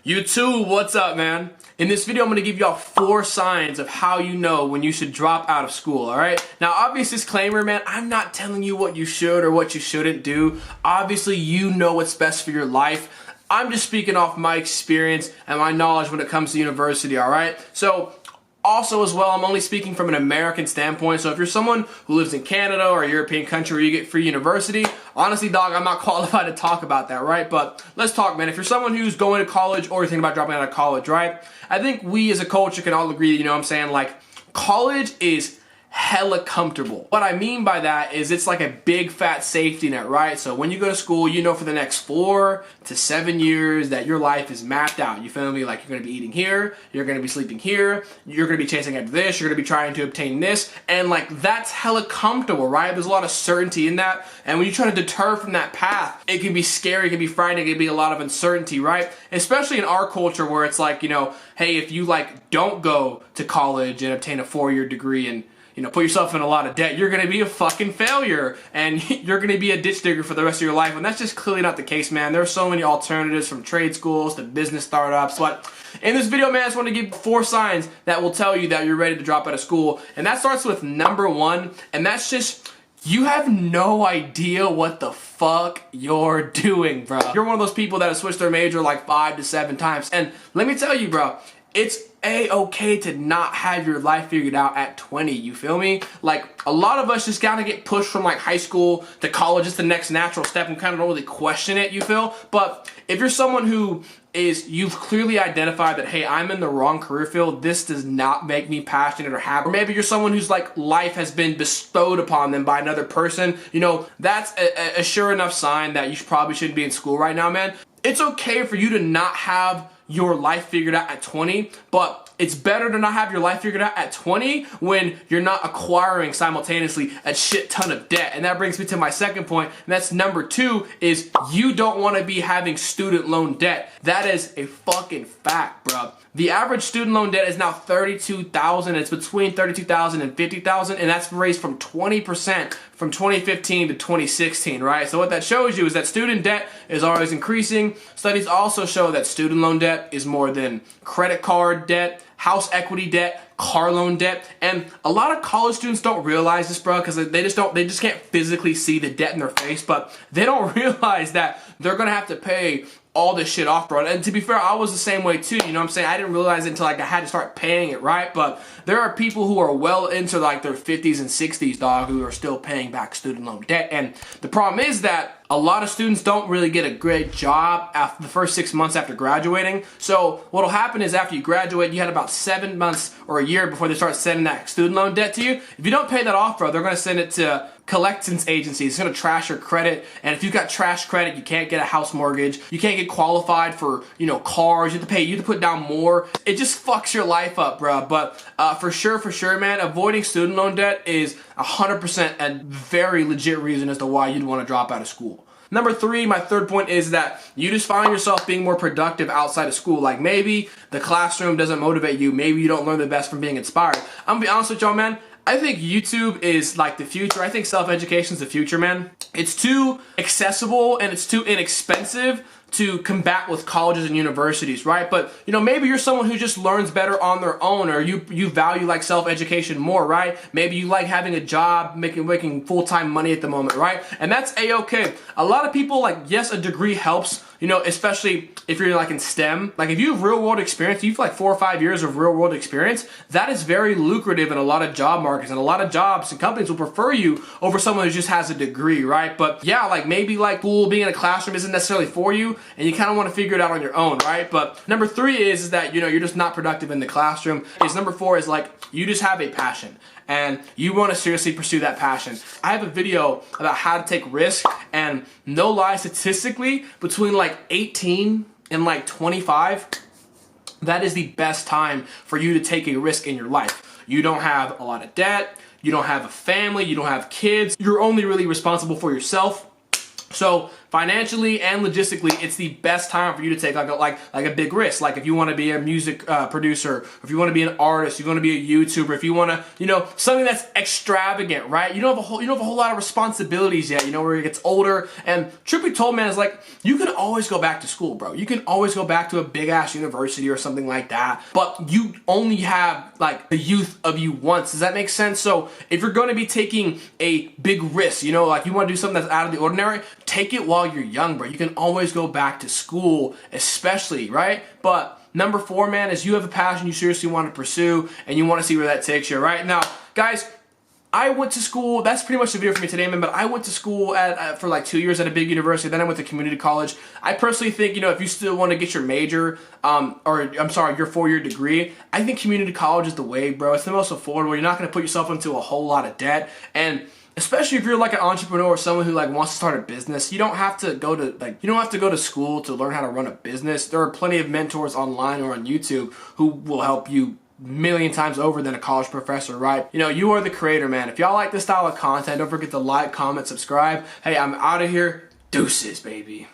YouTube, what's up, man? In this video, I'm going to give y'all 4 signs of how you know when you should drop out of school, alright? Now, obvious disclaimer, man, I'm not telling you what you should or what you shouldn't do. Obviously, you know what's best for your life. I'm just speaking off my experience and my knowledge when it comes to university, alright? So, also as well, I'm only speaking from an American standpoint, so if you're someone who lives in Canada or a European country where you get free university, honestly, dog, I'm not qualified to talk about that, right? But let's talk, man. If you're someone who's going to college or you're thinking about dropping out of college, right? I think we as a culture can all agree, you know what I'm saying? Like, college is hella comfortable. What I mean by that is it's like a big fat safety net, right? So when you go to school, you know for the next 4 to 7 years that your life is mapped out. You feel me? Like you're gonna be eating here, you're gonna be sleeping here, you're gonna be chasing after this, you're gonna be trying to obtain this, and like that's hella comfortable, right? There's a lot of certainty in that, and when you try to deter from that path, it can be scary, it can be frightening, it can be a lot of uncertainty, right? Especially in our culture where it's like, you know, hey, if you like don't go to college and obtain a 4-year degree and put yourself in a lot of debt, you're gonna be a fucking failure and you're gonna be a ditch digger for the rest of your life. And that's just clearly not the case, man. There are so many alternatives from trade schools to business startups. But in this video, man, I just want to give 4 signs that will tell you that you're ready to drop out of school. And that starts with number 1, and that's just, you have no idea what the fuck you're doing, bro. You're one of those people that have switched their major like 5 to 7 times. And let me tell you, bro, it's a-okay to not have your life figured out at 20, you feel me? Like, a lot of us just gotta get pushed from like high school to college. It's the next natural step and kind of don't really question it, you feel? But if you're someone who you've clearly identified that, hey, I'm in the wrong career field, this does not make me passionate or happy. Or maybe you're someone whose like life has been bestowed upon them by another person, you know, that's a sure enough sign that you probably shouldn't be in school right now, man. It's okay for you to not have your life figured out at 20, but it's better to not have your life figured out at 20 when you're not acquiring simultaneously a shit ton of debt. And that brings me to my second point, and that's number 2, is you don't want to be having student loan debt. That is a fucking fact, bro. The average student loan debt is now $32,000. It's between $32,000 and $50,000, and that's raised from 20% from 2015 to 2016, right? So what that shows you is that student debt is always increasing. Studies also show that student loan debt is more than credit card debt, house equity debt, car loan debt, and a lot of college students don't realize this, bro, because they just can't physically see the debt in their face, but they don't realize that they're gonna have to pay all this shit off, bro. And to be fair, I was the same way too, you know what I'm saying? I didn't realize it until like I had to start paying it, right? But there are people who are well into like their 50s and 60s, dog, who are still paying back student loan debt. And the problem is that a lot of students don't really get a great job after the first 6 months after graduating. So what'll happen is after you graduate, you had about 7 months or a year before they start sending that student loan debt to you. If you don't pay that off, bro, they're gonna send it to collections agencies. It's gonna trash your credit, and if you've got trash credit, you can't get a house mortgage, you can't get qualified for, you know, cars, you have to put down more. It just fucks your life up, bro. But for sure, man, avoiding student loan debt is 100% a very legit reason as to why you'd want to drop out of school. Number 3, my third point is that you just find yourself being more productive outside of school. Like maybe the classroom doesn't motivate you, maybe you don't learn the best from being inspired. I'm gonna be honest with y'all, man. I think YouTube is like the future. I think self-education is the future, man. It's too accessible and it's too inexpensive to combat with colleges and universities, right? But, you know, maybe you're someone who just learns better on their own, or you value like self-education more, right? Maybe you like having a job, making full-time money at the moment, right? And that's a-okay. A lot of people, like, yes, a degree helps, you know, especially if you're like in STEM. Like if you have real world experience, you have like 4 or 5 years of real world experience, that is very lucrative in a lot of job markets, and a lot of jobs and companies will prefer you over someone who just has a degree, right? But yeah, like maybe like school, being in a classroom isn't necessarily for you, and you kind of want to figure it out on your own, right? But number 3 is that, you know, you're just not productive in the classroom. Number 4 is like, you just have a passion and you want to seriously pursue that passion. I have a video about how to take risks, and no lie, statistically, between like 18 and like 25, that is the best time for you to take a risk in your life. You don't have a lot of debt, you don't have a family, you don't have kids, you're only really responsible for yourself. So financially and logistically, it's the best time for you to take like a big risk. Like if you want to be a music producer, if you want to be an artist, you want to be a YouTuber, if you want to, something that's extravagant, right? You don't have a whole lot of responsibilities yet, where it gets older. And truth be told, man, is like, you can always go back to school, bro. You can always go back to a big ass university or something like that. But you only have like the youth of you once. Does that make sense? So if you're going to be taking a big risk, like you want to do something that's out of the ordinary, take it while you're young, bro. You can always go back to school, especially, right? But number 4, man, is you have a passion you seriously want to pursue and you want to see where that takes you, right? Now, guys, I went to school, that's pretty much the video for me today, man, but I went to school for like 2 years at a big university, then I went to community college. I personally think, if you still want to get your major, your 4-year degree, I think community college is the way, bro. It's the most affordable. You're not going to put yourself into a whole lot of debt, and especially if you're like an entrepreneur or someone who like wants to start a business, you don't have to go to school to learn how to run a business. There are plenty of mentors online or on YouTube who will help you million times over than a college professor, right? You are the creator, man. If y'all like this style of content, don't forget to like, comment, subscribe. Hey, I'm out of here. Deuces, baby.